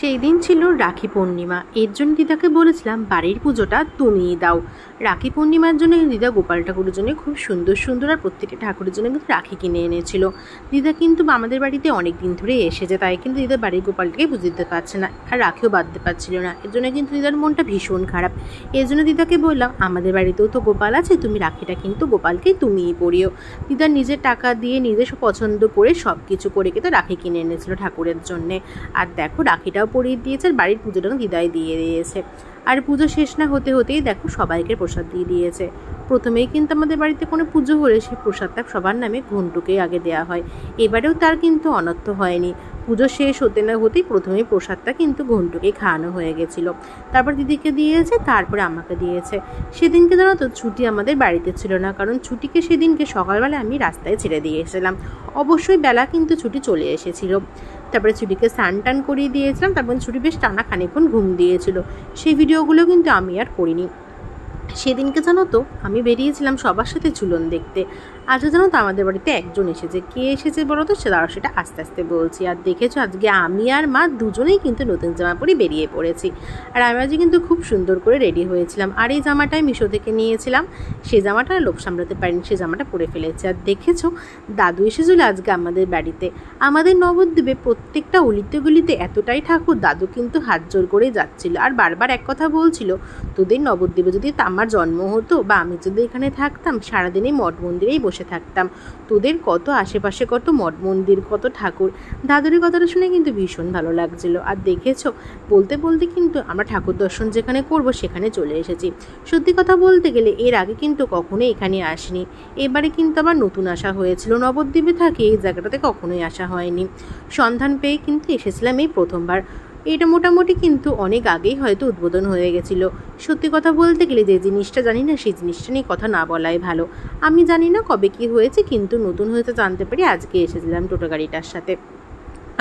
সেই দিন ছিল রাখি পূর্ণিমা। এর জন্য দিদাকে বলেছিলাম বাড়ির পুজোটা তুমিই দাও। রাখি পূর্ণিমার জন্য দিদা গোপাল ঠাকুরের জন্য খুব সুন্দর সুন্দর আর প্রত্যেকটা ঠাকুরের জন্য কিন্তু রাখি কিনে এনেছিল। দিদা কিন্তু আমাদের বাড়িতে অনেক দিন ধরে এসেছে, তাই কিন্তু দিদা বাড়ির গোপালটাকে বুঝে দিতে পারছে না আর রাখিও বাঁধতে পারছিল না। এর জন্য কিন্তু দিদার মনটা ভীষণ খারাপ। এর জন্য দিদাকে বললাম আমাদের বাড়িতেও তো গোপাল আছে, তুমি রাখিটা কিন্তু গোপালকেই তুমিই পরিও। দিদা নিজের টাকা দিয়ে নিজে পছন্দ করে সব কিছু করে কিন্তু রাখি কিনে এনেছিল ঠাকুরের জন্যে। আর দেখো রাখিটাও পরিয়ে দিয়েছে আর বাড়ির পুজোটাও দিদাই দিয়ে দিয়েছে। আর পুজো শেষ না হতে হতেই দেখো সবাইকে প্রসাদ দিয়ে দিয়েছে। প্রথমেই কিন্তু আমাদের বাড়িতে কোনো পুজো হলে সেই প্রসাদটা সবার নামে ঘন্টুকেই আগে দেওয়া হয়। এবারেও তার কিন্তু অনর্থ হয়নি। পুজো শেষ হতে না হতেই প্রথমেই প্রসাদটা কিন্তু ঘন্টুকেই খাওয়ানো হয়ে গেছিল। তারপর দিদিকে দিয়েছে, তারপরে আমাকে দিয়েছে। সেদিনকে জানো তো ছুটি আমাদের বাড়িতে ছিল না, কারণ ছুটিকে সেদিনকে সকালবেলা আমি রাস্তায় ছেড়ে দিয়েছিলাম। অবশ্যই বেলা কিন্তু ছুটি চলে এসেছিল। তারপরে ছুটিকে স্নান টান করিয়ে দিয়েছিলাম। তারপরে ছুটি বেশ টানা খানিকক্ষণ ঘুম দিয়েছিল। সেই ভিডিওগুলো কিন্তু আমি আর করিনি। সেদিনকে জানো তো আমি বেরিয়েছিলাম সবার সাথে ঝুলন দেখতে। আজকে জানো তো আমাদের বাড়িতে একজন এসেছে। কে এসেছে বলো তো, সেটা আস্তে আস্তে বলছি। আর দেখেছো আজকে আমি আর মা দুজনেই কিন্তু নতুন জামা পরে বেরিয়ে পড়েছি। আর আমি আজকে কিন্তু খুব সুন্দর করে রেডি হয়েছিলাম। আর এই জামাটাই মিশো থেকে নিয়েছিলাম। সেই জামাটা লোভ সামলাতে পারিনি, সেই জামাটা পরে ফেলেছি। আর দেখেছো দাদু এসেছিল আজকে আমাদের বাড়িতে। আমাদের নবদ্বীপে প্রত্যেকটা অলিতে গলিতে এতটাই ঠাকুর, দাদু কিন্তু হাত জোর করে যাচ্ছিল আর বারবার এক কথা বলছিল, তোদের নবদ্বীপে যদি আমার জন্ম হতো বা আমি যদি এখানে থাকতাম সারাদিনই মঠ মন্দিরেই বসে থাকতাম। তোদের কত আশেপাশে কত মঠ মন্দির, কত ঠাকুর। দাদুর কথাটা শুনে কিন্তু ভীষণ ভালো লাগছিল। আর দেখেছো বলতে বলতে কিন্তু আমরা ঠাকুর দর্শন যেখানে করব সেখানে চলে এসেছি। সত্যি কথা বলতে গেলে এর আগে কিন্তু কখনোই এখানে আসিনি। এবারে কিন্তু আবার নতুন আসা হয়েছিল। নবদ্বীপে থাকে এই জায়গাটাতে কখনোই আসা হয়নি। সন্ধান পেয়ে কিন্তু এসেছিলাম এই প্রথমবার। এটা মোটামুটি কিন্তু অনেক আগেই হয়তো উদ্বোধন হয়ে গেছিলো। সত্যি কথা বলতে গেলে যে জিনিসটা জানি না সেই জিনিসটা নিয়ে কথা না বলাই ভালো। আমি জানি না কবে কি হয়েছে, কিন্তু নতুন হয়েছে জানতে পারি আজকে এসেছিলাম টোটো গাড়িটার সাথে।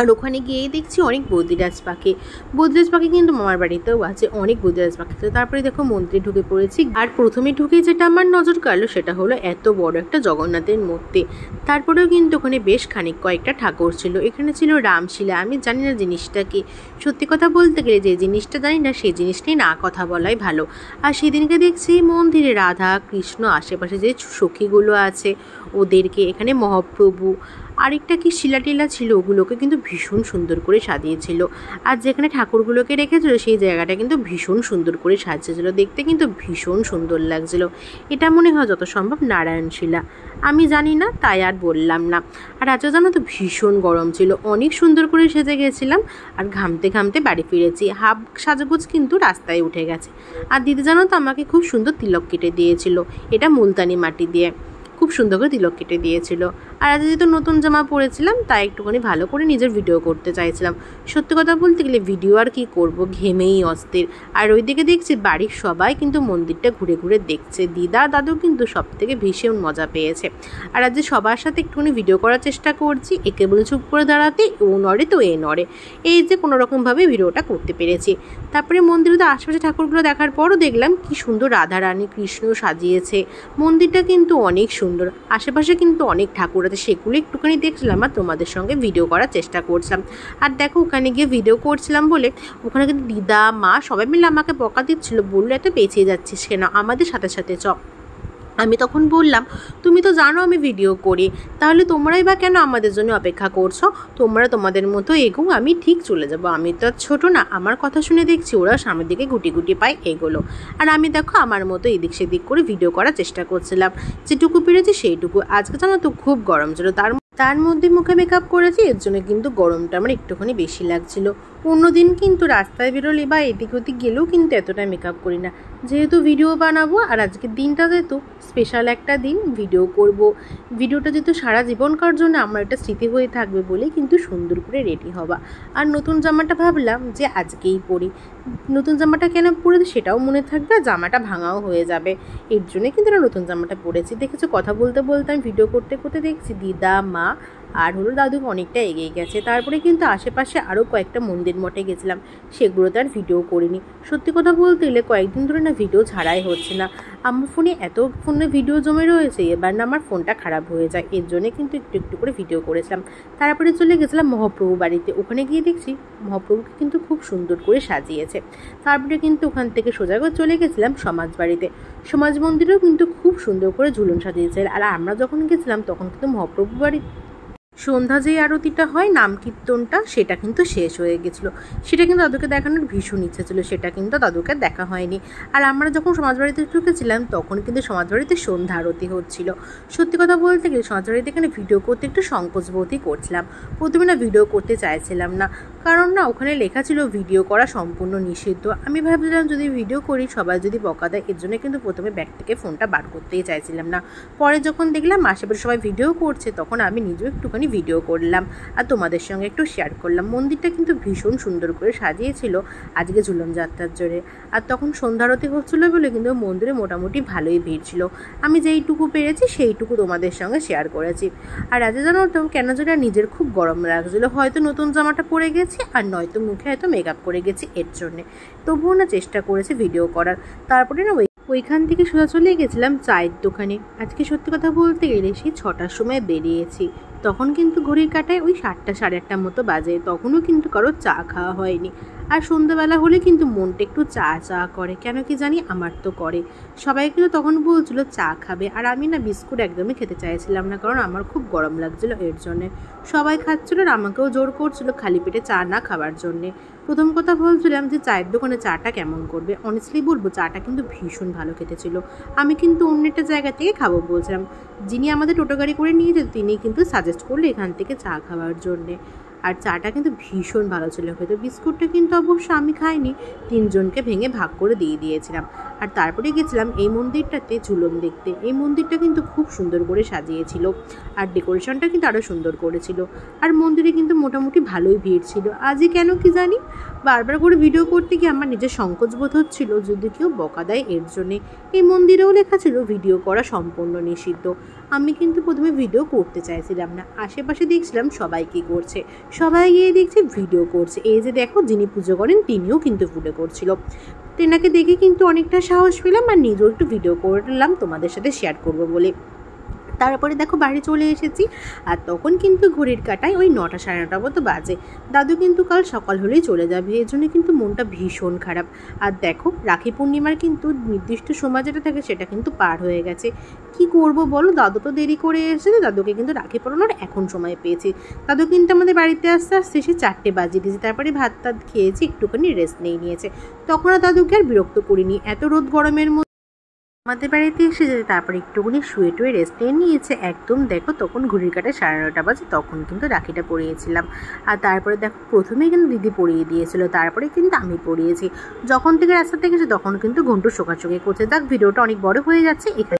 আর ওখানে গিয়েই দেখছি অনেক বদ্রিরাজ পাখি। বদ্রিরাজ পাখি কিন্তু মামার বাড়িতেও আছে, অনেক বদ্রিরাজ পাখি। তো তারপরে দেখো মন্দিরে ঢুকে পড়েছি। আর প্রথমে ঢুকে যেটা আমার নজর কাড়লো সেটা হলো এত বড় একটা জগন্নাথের মূর্তি। তারপরেও কিন্তু ওখানে বেশ কয়েকটা ঠাকুর ছিল। এখানে ছিল রামশিলা। আমি জানি না জিনিসটা কি। সত্যি কথা বলতে গেলে যে জিনিসটা জানি না সেই জিনিসটাই না কথা বলাই ভালো। আর সেদিনকে দেখছি মন্দিরে রাধা কৃষ্ণ, আশেপাশে যে সখীগুলো আছে ওদেরকে, এখানে মহাপ্রভু আরেকটা কি শিলাটিলা ছিল, ওগুলোকে কিন্তু ভীষণ সুন্দর করে সাজিয়েছিল। আর যেখানে ঠাকুরগুলোকে রেখেছিল সেই জায়গাটা কিন্তু ভীষণ সুন্দর করে সাজিয়েছিল। দেখতে কিন্তু ভীষণ সুন্দর লাগছিল। এটা মনে হয় যত সম্ভব নারায়ণশিলা। আমি জানি না, তাই আর বললাম না। আর আজকে জানো তো ভীষণ গরম ছিল। অনেক সুন্দর করে সেজে গেছিলাম আর ঘামতে ঘামতে বাড়ি ফিরেছি। হাফ সাজগোজ কিন্তু রাস্তায় উঠে গেছে। আর দিদি জানো তো আমাকে খুব সুন্দর তিলক কেটে দিয়েছিল। এটা মুলতানি মাটি দিয়ে খুব সুন্দর করে তিলক কেটে দিয়েছিল। আর আজ যেহেতু নতুন জামা পরেছিলাম তাই একটুখানি ভালো করে নিজের ভিডিও করতে চাইছিলাম। সত্যি কথা বলতে গেলে ভিডিও আর কি করব, ঘেমেই অস্থির। আর ওইদিকে দেখছি বাড়ির সবাই কিন্তু মন্দিরটা ঘুরে ঘুরে দেখছে। দিদা দাদু কিন্তু সব থেকে ভীষণ মজা পেয়েছে। আর আজ সবার সাথে একটুখানি ভিডিও করার চেষ্টা করছি। একে বলে চুপ করে দাঁড়াতে ও নড়ে তো এ নড়ে, এই যে কোনো রকমভাবে ভিডিওটা করতে পেরেছি। তারপরে মন্দিরের আশেপাশে ঠাকুরগুলো দেখার পরও দেখলাম কি সুন্দর রাধারানী কৃষ্ণ সাজিয়েছে। মন্দিরটা কিন্তু অনেক সুন্দর। আশেপাশে কিন্তু অনেক ঠাকুর আছে, সেগুলো একটুখানি দেখছিলাম আর তোমাদের সঙ্গে ভিডিও করার চেষ্টা করছিলাম। আর দেখো ওখানে গিয়ে ভিডিও করছিলাম বলে ওখানে কিন্তু দিদা মা সবাই মিলে আমাকে বকা দিচ্ছিল, বললো এত পেছিয়ে যাচ্ছিস কেন, আমাদের সাথে সাথে চ। আমি তখন বললাম তুমি তো জানো আমি ভিডিও করি, তাহলে তোমরাই বা কেন আমাদের জন্য অপেক্ষা করছো? তোমরা তোমাদের মতো এগো, আমি ঠিক চলে যাব। আমি তো আর ছোটো না। আমার কথা শুনে দেখছি ওরা সামনের দিকে গুটি গুটি পায় এগোলো। আর আমি দেখো আমার মতো এদিক সেদিক করে ভিডিও করার চেষ্টা করছিলাম, যেটুকু পেরেছি সেইটুকু। আজকে জানো তো খুব গরম ছিল, তার মধ্যে মুখে মেকআপ করেছি, এর জন্য কিন্তু গরমটা আমার একটুখানি বেশি লাগছিল। অন্যদিন কিন্তু রাস্তায় বেরোলে বা এদিক ওদিক গেলেও কিন্তু এতটা মেকআপ করি না, যেহেতু ভিডিও বানাবো। আর আজকের দিনটা যেহেতু স্পেশাল একটা দিন, ভিডিও করব। ভিডিওটা যেহেতু সারা জীবনকার জন্য আমার একটা স্মৃতি হয়ে থাকবে বলে কিন্তু সুন্দর করে রেডি হওয়া। আর নতুন জামাটা ভাবলাম যে আজকেই পরি। নতুন জামাটা কেন পরেছি সেটাও মনে থাকবে, আর জামাটা ভাঙাও হয়ে যাবে। এর জন্য কিন্তু নতুন জামাটা পরেছি। দেখেছো কথা বলতে বলতে আমি ভিডিও করতে করতে দেখছি দিদা মা আর হলো দাদু অনেকটা এগিয়ে গেছে। তারপরে কিন্তু আশেপাশে আরও কয়েকটা মন্দির মঠে গেছিলাম, সেগুলোতে আর ভিডিও করিনি। সত্যি কথা বলতে গেলে কয়েকদিন ধরে না ভিডিও ছাড়াই হচ্ছে না। আমার ফোনে ভিডিও জমে রয়েছে, এবার না আমার ফোনটা খারাপ হয়ে যায়, এর জন্যে কিন্তু একটু একটু করে ভিডিও করেছিলাম। তারপরে চলে গেছিলাম মহাপ্রভু বাড়িতে। ওখানে গিয়ে দেখছি মহাপ্রভুকে কিন্তু খুব সুন্দর করে সাজিয়েছে। তারপরে কিন্তু ওখান থেকে সোজা করে চলে গেছিলাম সমাজ বাড়িতে। সমাজ মন্দিরেও কিন্তু খুব সুন্দর করে ঝুলন সাজিয়েছে। আর আমরা যখন গেছিলাম তখন কিন্তু মহাপ্রভু বাড়ি সন্ধ্যা যে আরতিটা হয় নাম কীর্তনটা, সেটা কিন্তু শেষ হয়ে গেছিলো। সেটা কিন্তু দাদুকে দেখানোর ভীষণ ইচ্ছে ছিল, সেটা কিন্তু দাদুকে দেখা হয়নি। আর আমরা যখন সমাজবাড়িতে ঢুকেছিলাম তখন কিন্তু সমাজবাড়িতে সন্ধ্যা আরতি হচ্ছিল। সত্যি কথা বলতে গেলে সমাজবাড়িতে এখানে ভিডিও করতে একটু সংকোচ বোধই করছিলাম। প্রথমে না ভিডিও করতে চাইছিলাম না, কারণ না ওখানে লেখা ছিল ভিডিও করা সম্পূর্ণ নিষিদ্ধ। আমি ভাবছিলাম যদি ভিডিও করি সবাই যদি বকা দেয়, এর জন্য কিন্তু প্রথমে ব্যাগ থেকে ফোনটা বার করতেই চাইছিলাম না। পরে যখন দেখলাম আশেপাশে সবাই ভিডিও করছে তখন আমি নিজেও একটুখানি ভিডিও করলাম আর তোমাদের সঙ্গে একটু শেয়ার করলাম। মন্দিরটা কিন্তু ভীষণ সুন্দর করে সাজিয়েছিল আজকে ঝুলন যাত্রার জোরে। আর তখন সন্ধ্যারতি হচ্ছিলো বলে কিন্তু মন্দিরে মোটামুটি ভালোই ভিড় ছিল। আমি যেইটুকু পেরেছি সেইটুকু তোমাদের সঙ্গে শেয়ার করেছি। আর আজ জানো তো কেন যেন নিজের খুব গরম লাগছিলো, হয়তো নতুন জামাটা পরে গেছি আর নয়তো মুখে হয়তো মেকআপ করে গেছি, এর জন্যে তবুও না চেষ্টা করেছি ভিডিও করার। তারপরে না ওইখান থেকে সোজা চলে গেছিলাম চায়ের দোকানে। আজকে সত্যি কথা বলতে গেলে সেই 6টার সময় বেরিয়েছি, তখন কিন্তু ঘড়ির কাঁটায় ওই 7টা সাড়ে 8টার মতো বাজে। তখনও কিন্তু কারো চা খাওয়া হয়নি। আর সন্ধ্যাবেলা হলে কিন্তু মনটা একটু চা চা করে, কেন কি জানি আমার তো করে। সবাই কিন্তু তখন বলছিল চা খাবে, আর আমি না বিস্কুট একদমই খেতে চাইছিলাম না, কারণ আমার খুব গরম লাগছিলো, এর জন্যে সবাই খাচ্ছিল আর আমাকেও জোর করছিল খালি পেটে চা না খাওয়ার জন্যে। প্রথম কথা বলছিলাম যে চায়ের দোকানে চাটা কেমন করবে। অনেস্টলি বলবো চাটা কিন্তু ভীষণ ভালো খেতে ছিল। আমি কিন্তু অন্য একটা জায়গা থেকে খাবো বলছিলাম, যিনি আমাদের টোটো গাড়ি করে নিয়ে যেত তিনি কিন্তু সাজেস্ট করলো এখান থেকে চা খাওয়ার জন্যে। আর চাটা কিন্তু ভীষণ ভালো ছিল খেতে। বিস্কুটটা কিন্তু অবশ্য আমি খাইনি, 3জনকে ভেঙে ভাগ করে দিয়ে দিয়েছিলাম। আর তারপরে গেছিলাম এই মন্দিরটাতে ঝুলন দেখতে। এই মন্দিরটা কিন্তু খুব সুন্দর করে সাজিয়েছিল আর ডেকোরেশনটা কিন্তু আরও সুন্দর করেছিল। আর মন্দিরে কিন্তু মোটামুটি ভালোই ভিড় ছিল। আজই কেন কি জানি বারবার করে ভিডিও করতে গিয়ে আমার নিজের সংকোচ বোধ হচ্ছিল যদি কেউ বকা দেয়, এর জন্যে। এই মন্দিরেও লেখা ছিল ভিডিও করা সম্পূর্ণ নিষিদ্ধ। আমি কিন্তু প্রথমে ভিডিও করতে চাইছিলাম না। আশেপাশে দেখছিলাম সবাই কী করছে, সবাই গিয়ে দেখছে ভিডিও করছে। এই যে দেখো যিনি পুজো করেন তিনিও কিন্তু ভিডিও করছিল। তেনাকে দেখে কিন্তু অনেকটা সাহস পেলাম আর নিজেও একটু ভিডিও করলাম তোমাদের সাথে শেয়ার করবো বলে। তারপরে দেখো বাড়ি চলে এসেছি আর তখন কিন্তু ঘড়ির কাঁটায় ওই 9টা সাড়ে 9টা মতো বাজে। দাদু কিন্তু কাল সকাল হলেই চলে যাবে, এর জন্য কিন্তু মনটা ভীষণ খারাপ। আর দেখো রাখি পূর্ণিমার কিন্তু নির্দিষ্ট সময় যেটা থাকে সেটা কিন্তু পার হয়ে গেছে। কি করব বলো, দাদু তো দেরি করে এসেছে, দাদুকে কিন্তু রাখি পরানোর এখন সময় পেয়েছি। দাদু কিন্তু আমাদের বাড়িতে আসতে আসতে সে 4টে বাজিয়ে দিয়েছে। তারপরে ভাত টাত খেয়েছি, একটুখানি রেস্ট নিয়েছে। তখন আর দাদুকে আর বিরক্ত করিনি। এত রোদ গরমের মধ্যে আমাদের বাড়িতে এসে যেতে তারপরে একটুখানি শুয়ে টুয়ে রেস্ট নিয়েছে একদম। দেখো তখন ঘড়ির কাঁটায় 9:30 বাজে, তখন কিন্তু রাখিটা পরিয়েছিলাম। আর তারপরে দেখো প্রথমেই কিন্তু দিদি পরিয়ে দিয়েছিল, তারপরে কিন্তু আমি পরিয়েছি। যখন থেকে রাস্তা থেকে এসে তখন কিন্তু ঘন্টু শোকাশোকি করছে। দেখ ভিডিওটা অনেক বড় হয়ে যাচ্ছে, এখানে